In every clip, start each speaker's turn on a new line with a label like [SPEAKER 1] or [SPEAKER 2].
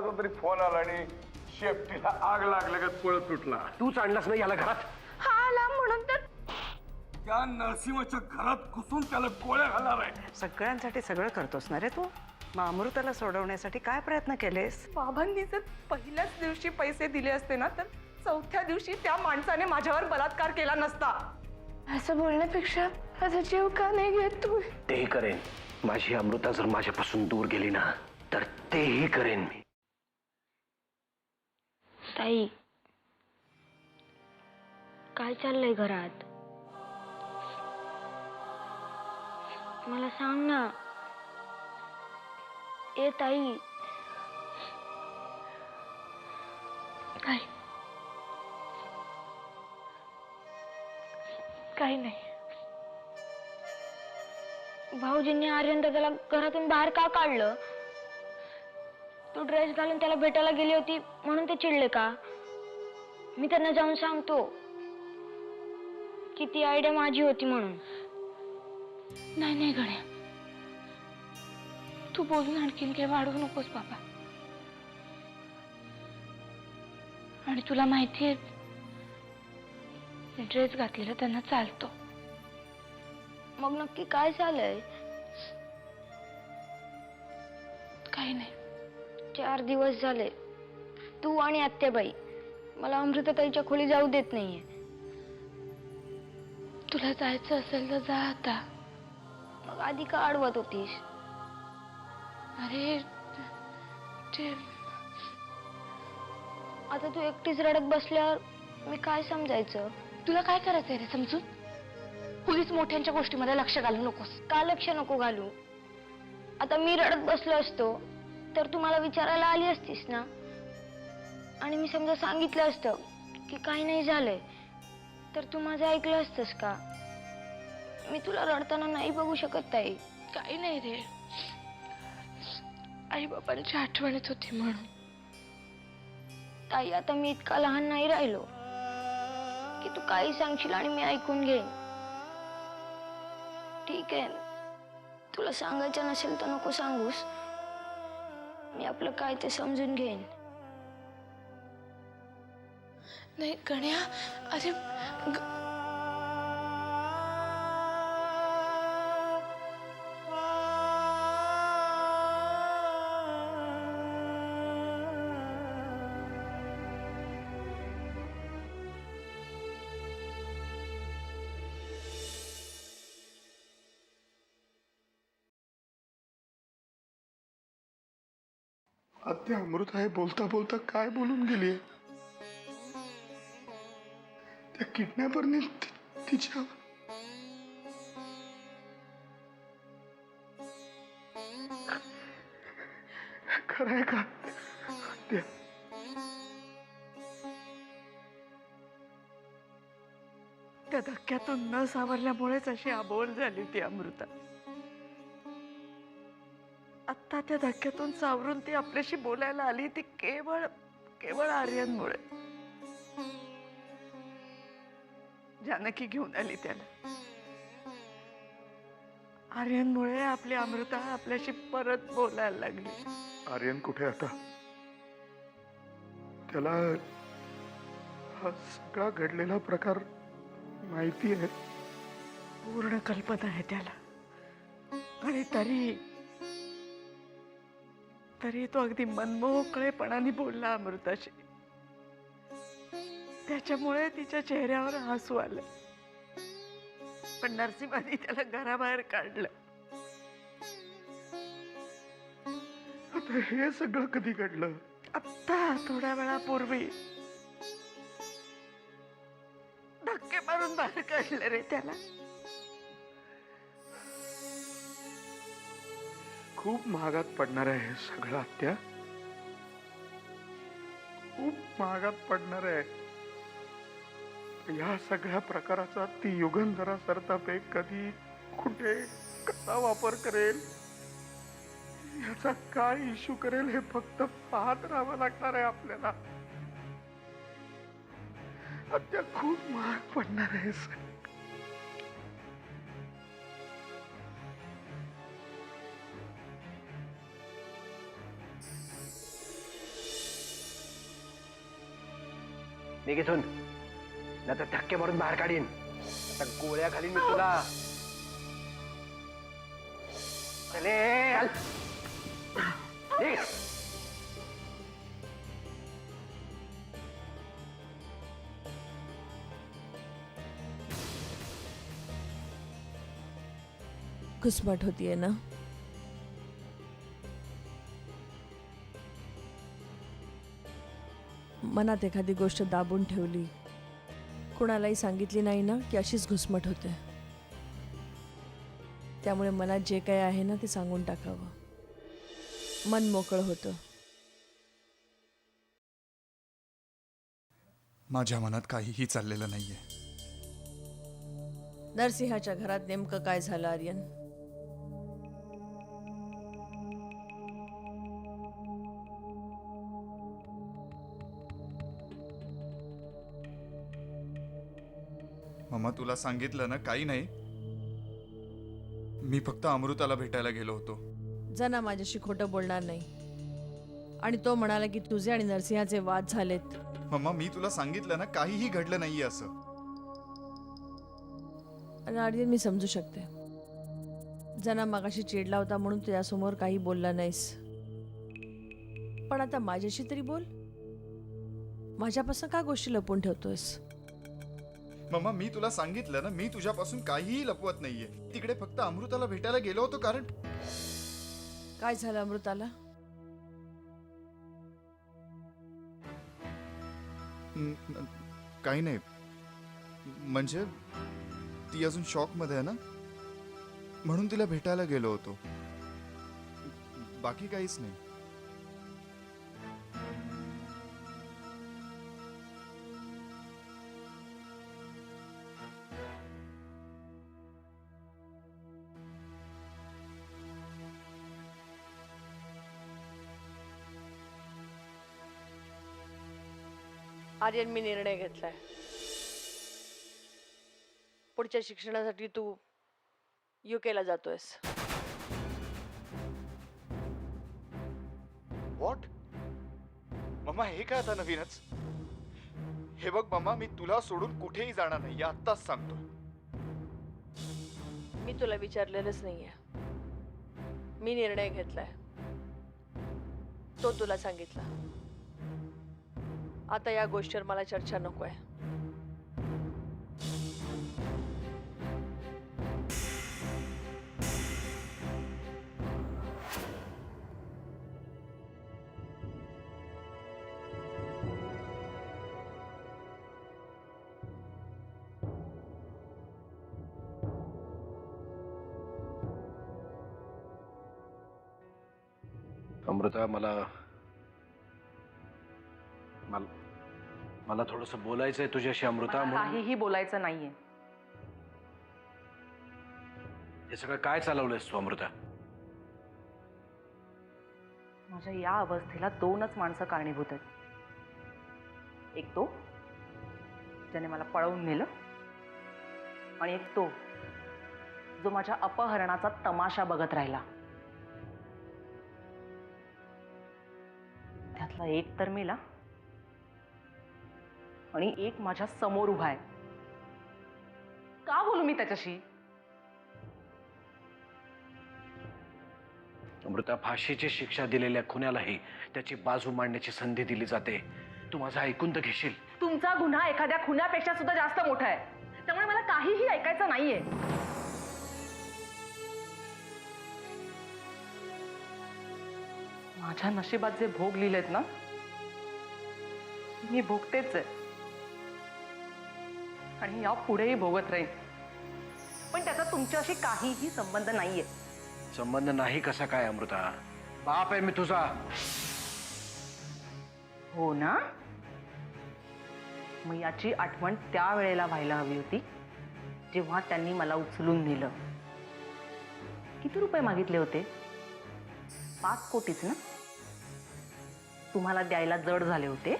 [SPEAKER 1] कोणाचा तरी फोन आला आणि शेपटीला आग लागल्यागत पळत सुटला.
[SPEAKER 2] तूच आणलास ना याला घरात?
[SPEAKER 3] हा आला म्हणून तर
[SPEAKER 1] त्या नरसिंहाच्या घरात घुसून त्याला गोळ्या घालणार आहे.
[SPEAKER 4] सगळ्यांसाठी सगळं करतोस ना रे तू. मग अमृताला सोडवण्यासाठी काय प्रयत्न केलेस?
[SPEAKER 3] बाबांनी जर पहिल्याच दिवशी पैसे दिले असते ना तर चौथ्या दिवशी त्या माणसाने माझ्यावर बलात्कार केला नसता. असं बोलण्यापेक्षा माझा जीव का नाही घेत तू?
[SPEAKER 2] तेही करेन. माझी अमृता जर माझ्यापासून दूर गेली ना तर तेही करेन मी.
[SPEAKER 5] ताई, काय चाललंय घरात? मला सांग ना. ए ताई.
[SPEAKER 3] काय? काही नाही.
[SPEAKER 5] भाऊजींनी आर्यन दादाला घरातून बाहेर का काढलं? तू ड्रेस घालून त्याला भेटायला गेली होती म्हणून ते चिडले का? मी त्यांना जाऊन सांगतो की ती आयडिया माझी होती म्हणून.
[SPEAKER 3] नाही नाही गण्या, तू बोलून आणखीन काही वाढवू नकोस बाबा. आणि तुला माहितीये ड्रेस घातलेला त्यांना चालतो.
[SPEAKER 5] मग नक्की काय झालंय?
[SPEAKER 3] काही नाही.
[SPEAKER 5] 4 दिवस झाले तू आणि आत्याबाई मला अमृताताईच्या खोली जाऊ देत नाहीये.
[SPEAKER 3] तुला जायचं असेल तर जा आता.
[SPEAKER 5] मग आधी का अडवत होतीस?
[SPEAKER 3] अरे ते
[SPEAKER 5] आता तू एकटीच रडत बसल्यावर मी काय समजायचं?
[SPEAKER 3] तुला काय करायचंय रे समजून? पोलीस मोठ्यांच्या गोष्टीमध्ये लक्ष घालू नकोस.
[SPEAKER 5] का लक्ष नको घालू? आता मी रडत बसलो असतो तर तू मला विचारायला आली असतीस ना. आणि मी समजा सांगितलं असतं की काही नाही झालंय तर तू माझं ऐकलं असतंस का? मी तुला रडताना नाही बघू शकत ताई.
[SPEAKER 3] काही नाही रे, आई बाबांची आठवण येत होती म्हणून.
[SPEAKER 5] ताई, आता मी इतका लहान नाही राहिलो की तू काही सांगशील आणि मी ऐकून घेईन. ठीक आहे, तुला सांगायचं नसेल तर नको सांगूस. मी आपलं काय ते समजून घेईन.
[SPEAKER 3] नाही गण्या, अरे
[SPEAKER 6] आत्या अमृता आहे बोलता बोलता काय बोलून गेली? त्या किडनॅपरने तिच्या खरंय का आत्या?
[SPEAKER 4] त्या धक्क्यातून न सावरल्यामुळेच अशी अबोल झाली ती अमृता. आता त्या धक्क्यातून सावरून ती आपल्याशी बोलायला आली ती केवळ केवळ आर्यनमुळे. जानकी घेऊन आली त्याला. आर्यनमुळे आपली अमृता आपल्याशी परत बोलायला लागली.
[SPEAKER 6] आर्यन कुठे आता? त्याला हा सगळा घडलेला प्रकार माहिती आहे?
[SPEAKER 4] पूर्ण कल्पना आहे त्याला. आणि तरी तो अगदी मनमोकळेपणाने बोलला अमृताशी. त्याच्यामुळे तिच्या चेहऱ्यावर हसू आलं. पण नरसिंहाने त्याला घराबाहेर काढलं.
[SPEAKER 6] आता हे सगळं कधी घडलं?
[SPEAKER 4] आत्ता थोड्या वेळापूर्वी. धक्के मारून बाहेर काढलं रे त्याला.
[SPEAKER 6] खूप महागात पडणार आहे हे सगळं आत्या. खूप महागात पडणार आहे. या सगळ्या प्रकाराचा ती युगंधरा सरतापे कधी कुठे कसा वापर करेल, याचा काय इश्यू करेल हे फक्त पाहत राहावं लागणार आहे आपल्याला. आत्या खूप महाग पडणार आहे सगळं.
[SPEAKER 2] निघ इथून, नाही तर धक्के मारून बाहेर काढीन. आता गोळ्या घालीन मी तुला. चले चल. निघ.
[SPEAKER 4] घुसमट होतीये ना? मनात एखादी गोष्ट दाबून ठेवली, कुणालाही सांगितली नाही ना की अशीच घुसमट होते. त्यामुळे मनात जे काही आहे ना ते सांगून टाकावं. मन मोकळं होतं.
[SPEAKER 7] माझ्या मनात काहीही चाललेलं नाहीये.
[SPEAKER 4] नरसिंहाच्या घरात नेमकं काय झालं आर्यन?
[SPEAKER 7] मम्मा तुला सांगितलं ना, काही नाही. मी फक्त अमृताला भेटायला गेलो होतो.
[SPEAKER 4] जना माझ्याशी खोटं बोलणार नाही. आणि तो म्हणाला की तुझे आणि नरसिंहाचे वाद झालेत.
[SPEAKER 7] मम्मा मी तुला सांगितलं ना, काहीही घडलं नाहीये असं.
[SPEAKER 4] आणि आर्यन मी समजू शकते. जना मगाशी चिडला होता म्हणून तुझ्यासमोर काही बोलला नाहीस. पण आता माझ्याशी तरी बोल. माझ्यापासून का गोष्टी लपवून ठेवतोयस?
[SPEAKER 7] मम्मा मी तुला सांगितलं ना, मी तुझ्यापासून काहीही लपवत नाहीये. तिकडे फक्त अमृताला भेटायला गेलो होतो. कारण
[SPEAKER 4] काय झालं अमृताला?
[SPEAKER 7] काही नाही. म्हणजे ती अजून शॉक मध्ये आहे ना, म्हणून तिला भेटायला गेलो होतो. बाकी काहीच नाही.
[SPEAKER 4] आर्यन मी निर्णय घेतलाय. पुढच्या शिक्षणासाठी तू युकेला जातोयस.
[SPEAKER 7] व्हॉट? मम्मा हे काय आता नवीनच? हे बघ मम्मा, मी तुला सोडून कुठेही जाणार नाही, आत्ताच सांगतो.
[SPEAKER 4] मी तुला विचारलेलंच नाहीये. मी निर्णय घेतलाय, तो तुला सांगितला. आता या गोष्टीवर मला चर्चा नकोय.
[SPEAKER 2] अमृता, मला थोडंसं बोलायचंय तुझ्याशी अमृता.
[SPEAKER 3] मला काहीही बोलायचं नाहीये.
[SPEAKER 2] हे सगळं काय चालवलंयस तू अमृता?
[SPEAKER 3] माझ्या या अवस्थेला दोनच माणसं कारणीभूत आहेत. एक तो ज्याने मला पळवून नेलं, आणि एक तो जो माझ्या अपहरणाचा तमाशा बघत राहिला. त्यातला एक तर मेला आणि एक माझ्या समोर उभा आहे. का बोलू मी त्याच्याशी?
[SPEAKER 2] अमृता, फाशीची शिक्षा दिलेल्या खुन्यालाही त्याची बाजू मांडण्याची संधी दिली जाते. तू माझं ऐकून तर घेशील?
[SPEAKER 3] तुमचा गुन्हा एखाद्या खुन्यापेक्षा सुद्धा जास्त मोठा आहे. त्यामुळे मला काहीही ऐकायचं नाहीये. माझ्या नशिबात जे भोग लिहिलेत ना, मी भोगतेच आहे आणि या पुढेही भोगत राहील. पण त्याचा तुमच्याशी काहीही संबंध नाहीये.
[SPEAKER 2] संबंध नाही कसा काय अमृता? बाप आहे मी तुझा.
[SPEAKER 3] हो ना? मग याची आठवण त्या वेळेला व्हायला हवी होती जेव्हा त्यांनी मला उचलून नेलं. किती रुपये मागितले होते? 5 कोटीच ना? तुम्हाला द्यायला जड झाले होते?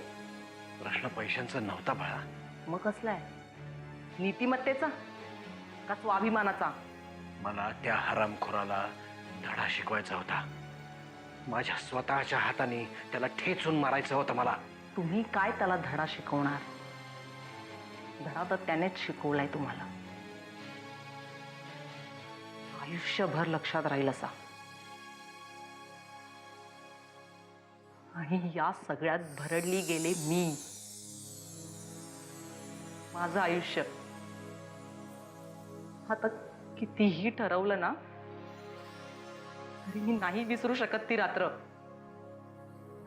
[SPEAKER 2] प्रश्न पैशांचा नव्हता बाळा.
[SPEAKER 3] मग कसला आहे? नीतिमत्तेचा का स्वाभिमानाचा?
[SPEAKER 2] मला त्या हरामखोराला धडा शिकवायचा होता. माझ्या स्वतःच्या हाताने त्याला ठेचून मारायचं होतं मला.
[SPEAKER 3] तुम्ही काय त्याला धडा शिकवणार? धडा तर त्यानेच शिकवलाय तुम्हाला, आयुष्यभर लक्षात राहील असा. आणि या सगळ्यात भरडली गेले मी, माझं आयुष्य. आता कितीही ठरवलं ना तरी मी नाही विसरू शकत ती रात्र.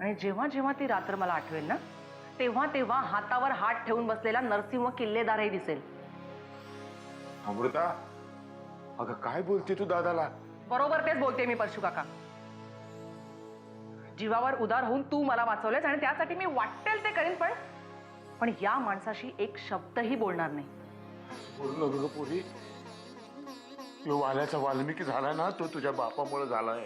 [SPEAKER 3] आणि जेव्हा जेव्हा ती रात्र मला आठवेल ना, तेव्हा तेव्हा हातावर हात ठेवून बसलेला नरसिंह किल्लेदारही दिसेल.
[SPEAKER 6] अमृता, अगं काय बोलते तू दादाला?
[SPEAKER 3] बरोबर तेच बोलते मी परशू काका. जीवावर उदार होऊन तू मला वाचवलेस आणि त्यासाठी मी वाटेल ते करेन, पण या माणसाशी एक शब्दही बोलणार नाही.
[SPEAKER 6] बोललो ग पोरी, यो वाल्याचा वाल्मिकी झाला ना, तो तुझ्या बापामुळे झालाय.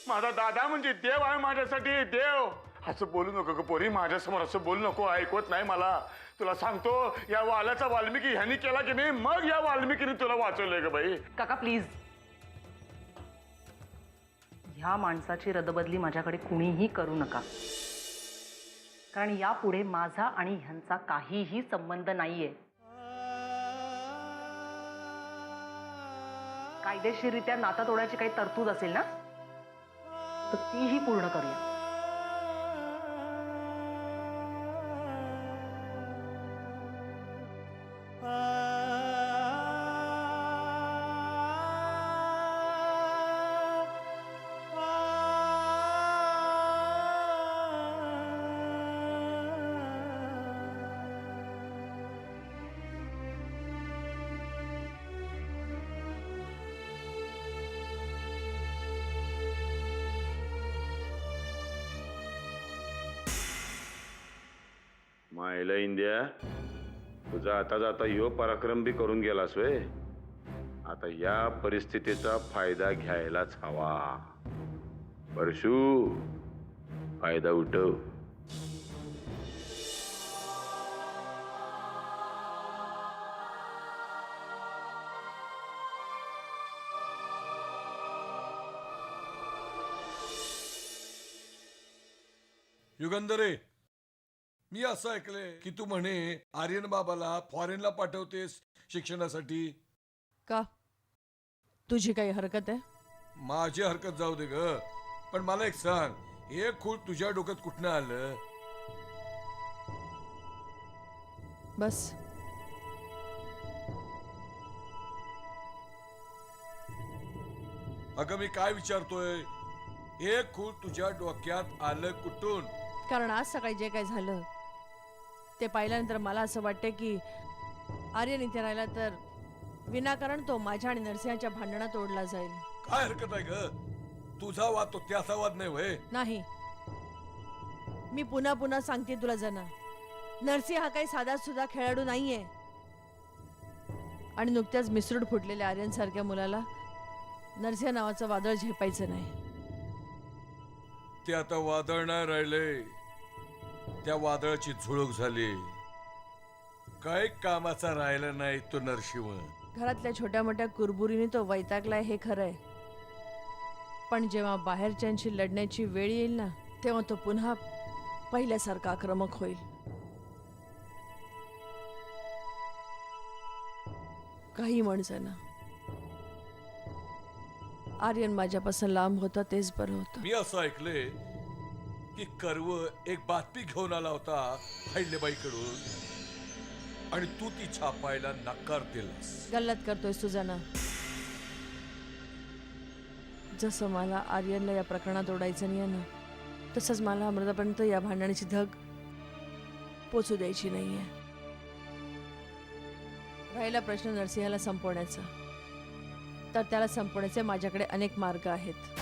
[SPEAKER 6] माझा दादा म्हणजे देव आहे माझ्यासाठी, देव. असं बोलू नको ग पोरी, माझ्यासमोर असं बोलू नको, ऐकवत नाही मला. तुला सांगतो, या वाल्याचा वाल्मिकी ह्यानी केला की नाही, मग या वाल्मिकीने तुला वाचवलंय ग बाई.
[SPEAKER 3] काका प्लीज, ह्या माणसाची रदबदली माझ्याकडे कुणीही करू नका, कारण यापुढे माझा आणि ह्यांचा काहीही संबंध नाहीये. कायदेशीररित्या नाता तोडायची काही तरतूद असेल ना, तर तीही पूर्ण करूया.
[SPEAKER 8] मायला इंडिया, तुझा आता जाता यो पराक्रम बी करून गेलास वे. आता या परिस्थितीचा फायदा घ्यायलाच हवा. परशू, फायदा उठव.
[SPEAKER 1] युगंधरे, मी असं ऐकलंय की तू म्हणे आर्यन बाबाला फॉरेनला पाठवतेस शिक्षणासाठी.
[SPEAKER 4] का तुझी काही हरकत आहे?
[SPEAKER 1] माझी हरकत जाऊ दे ग, पण मला एक सांग, हे खूळ तुझ्या डोक्यात कुठनं आलं?
[SPEAKER 4] बस
[SPEAKER 1] अगं मी काय विचारतोय, हे खूळ तुझ्या डोक्यात आलं कुठून?
[SPEAKER 4] कारण आज सकाळी जे काही झालं ते पाहिल्यानंतर मला असं वाटतं की आर्यन इथे राहिला तर विनाकारण तो माझ्या आणि नरसिंहाच्या भांडणात ओढला जाईल.
[SPEAKER 1] काय हरकत आहे ग? तुझा वाद तो त्याचा वाद नाही होय?
[SPEAKER 4] नाही, मी पुन्हा पुन्हा सांगते तुला जना, नरसिंह हा काही साधा सुद्धा खेळाडू नाहीये. आणि नुकत्याच मिसरूड फुटलेल्या आर्यन सारख्या मुलाला नरसिंह नावाचं वादळ झेपायचं नाही.
[SPEAKER 1] ते आता वादळ नाही राहिले, त्या वादळाची झुळूक झाली. काय कामाचा राहिला नाही तो नरसिंह.
[SPEAKER 4] घरातल्या छोट्या मोठ्या कुरबुरीने तो वैतागलाय हे खरंय, पण जेव्हा बाहेरच्यांशी लढण्याची वेळ येईल ना, तेव्हा तो पुन्हा पहिल्यासारखा आक्रमक होईल. काही म्हणजं ना, आर्यन माझ्यापासून लांब होता तेच बरं होतं.
[SPEAKER 1] मी असं ऐकलंय की कर्व एक बातमी घेऊन आला होता हैलेबाईकडून, आणि तू ती छापायला नकार दिलास.
[SPEAKER 4] गल्लत करतोयस तुझा ना. जसं मला आर्यनला या प्रकरणात ओढायचं नाही ना, तसंच मला अमृतापर्यंत या भांडणाची धग पोचू द्यायची नाहीये. राहिला प्रश्न नरसिंहाला संपवण्याचा, तर त्याला संपवण्याचे माझ्याकडे अनेक मार्ग आहेत.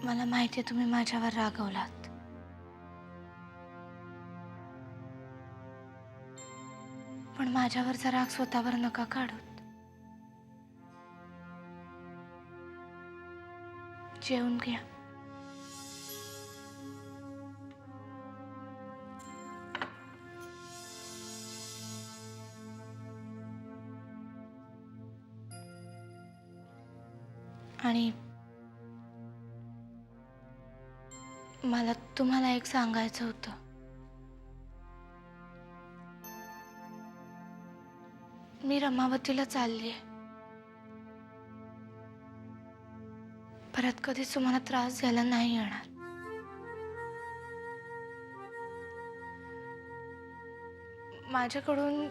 [SPEAKER 5] मला माहिती आहे तुम्ही माझ्यावर रागवलात, पण माझ्यावरचा राग स्वतःवर नका काढूत. जेवून घ्या. आणि मला तुम्हाला एक सांगायचं होतं. मी रमावतीला चाललीये. परत कधीच तुम्हाला त्रास द्यायला नाही येणार. माझ्याकडून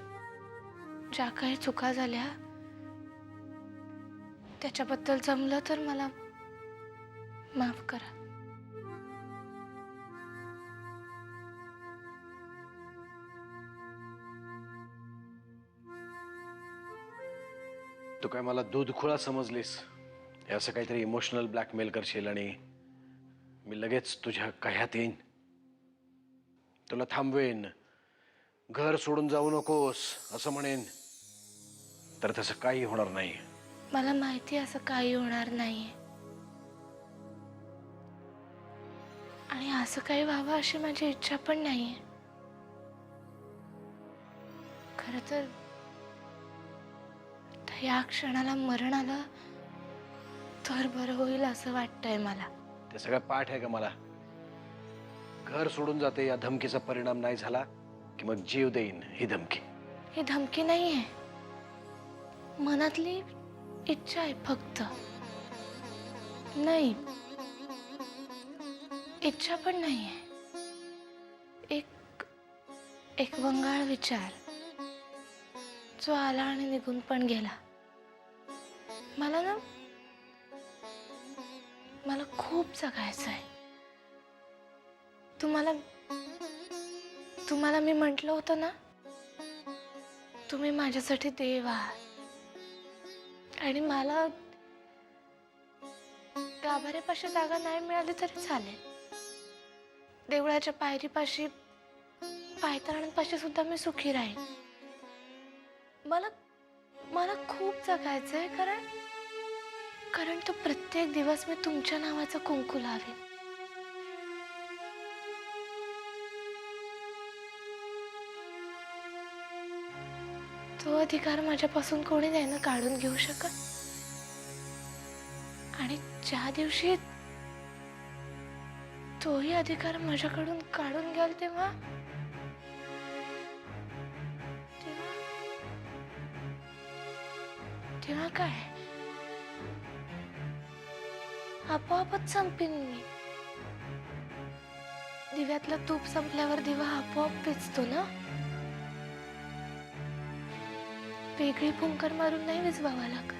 [SPEAKER 5] ज्या काही चुका झाल्या त्याच्याबद्दल जमलं तर मला माफ करा.
[SPEAKER 2] तू काय मला दूध खुळा समजलीस? हे असं काहीतरी इमोशनल ब्लॅकमेल करशील आणि मी लगेच तुझ्या कह्यात येईन, तुला थांबवेन, घर सोडून जाऊ नकोस असं म्हणेन, तर तसं काही होणार नाही.
[SPEAKER 5] मला माहिती असं काही होणार नाहीये. आणि असं काही व्हावं अशी माझी इच्छा पण नाहीये. खरं तर या क्षणाला मरण आलं तर बरं होईल असं वाटतंय मला.
[SPEAKER 2] ते सगळं पाठ आहे का मला? घर सोडून जाते या धमकीचा परिणाम नाही झाला की मग जीव देईन ही धमकी.
[SPEAKER 5] ही धमकी नाहीये, मनातली इच्छा आहे फक्त. नाही, इच्छा पण नाहीये. एक वंगाळ विचार जो आला आणि निघून पण गेला. मला खूप जगायचंय. तुम्हाला मी म्हटलं होतं ना, तुम्ही माझ्यासाठी देव आहात. आणि मला गाभाऱ्यापाशी जागा नाही मिळाली तरी चालेल. देवळाच्या पायरीपाशी, पायतणांपाशी सुद्धा मी सुखी राहीन. मला खूप जगायचंय, कारण तो प्रत्येक दिवस मी तुमच्या नावाचं कुंकू लावेन. तो अधिकार माझ्यापासून कोणी नाही ना काढून घेऊ शकत. आणि ज्या दिवशी तोही अधिकार माझ्याकडून काढून घ्याल तेव्हा काय आपोआपच संपेन मी. दिव्यातलं तूप संपल्यावर दिवा आपोआप पेचतो ना. वेगळी फुंकर मारून नाही विझवावा लागत.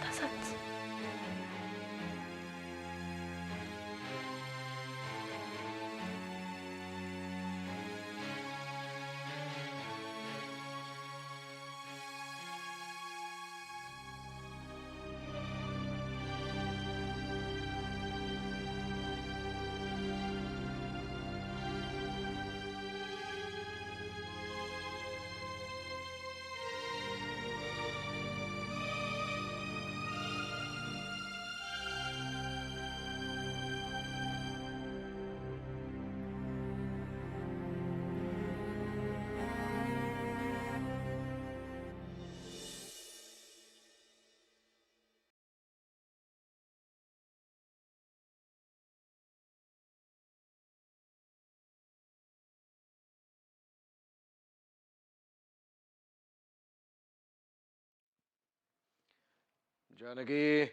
[SPEAKER 5] तसंच
[SPEAKER 2] जानकी,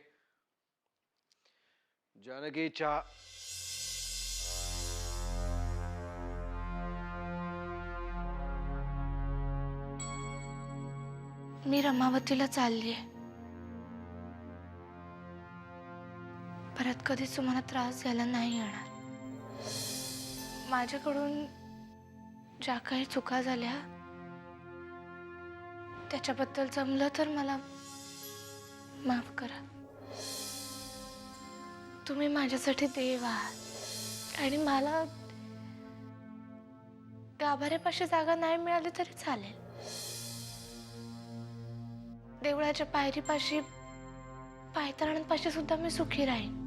[SPEAKER 2] जानकी चहा.
[SPEAKER 5] मी रमावतीला चाललीये. परत कधीच तुम्हाला त्रास द्यायला नाही येणार. माझ्याकडून ज्या काही चुका झाल्या त्याच्याबद्दल जमलं तर मला माफ करा. तुम्ही माझ्यासाठी देव आहात. आणि मला गाभाऱ्यापाशी जागा नाही मिळाली तरी चालेल.
[SPEAKER 9] देवळाच्या पायरीपाशी पायतरणांपाशी सुद्धा मी सुखी राहीन.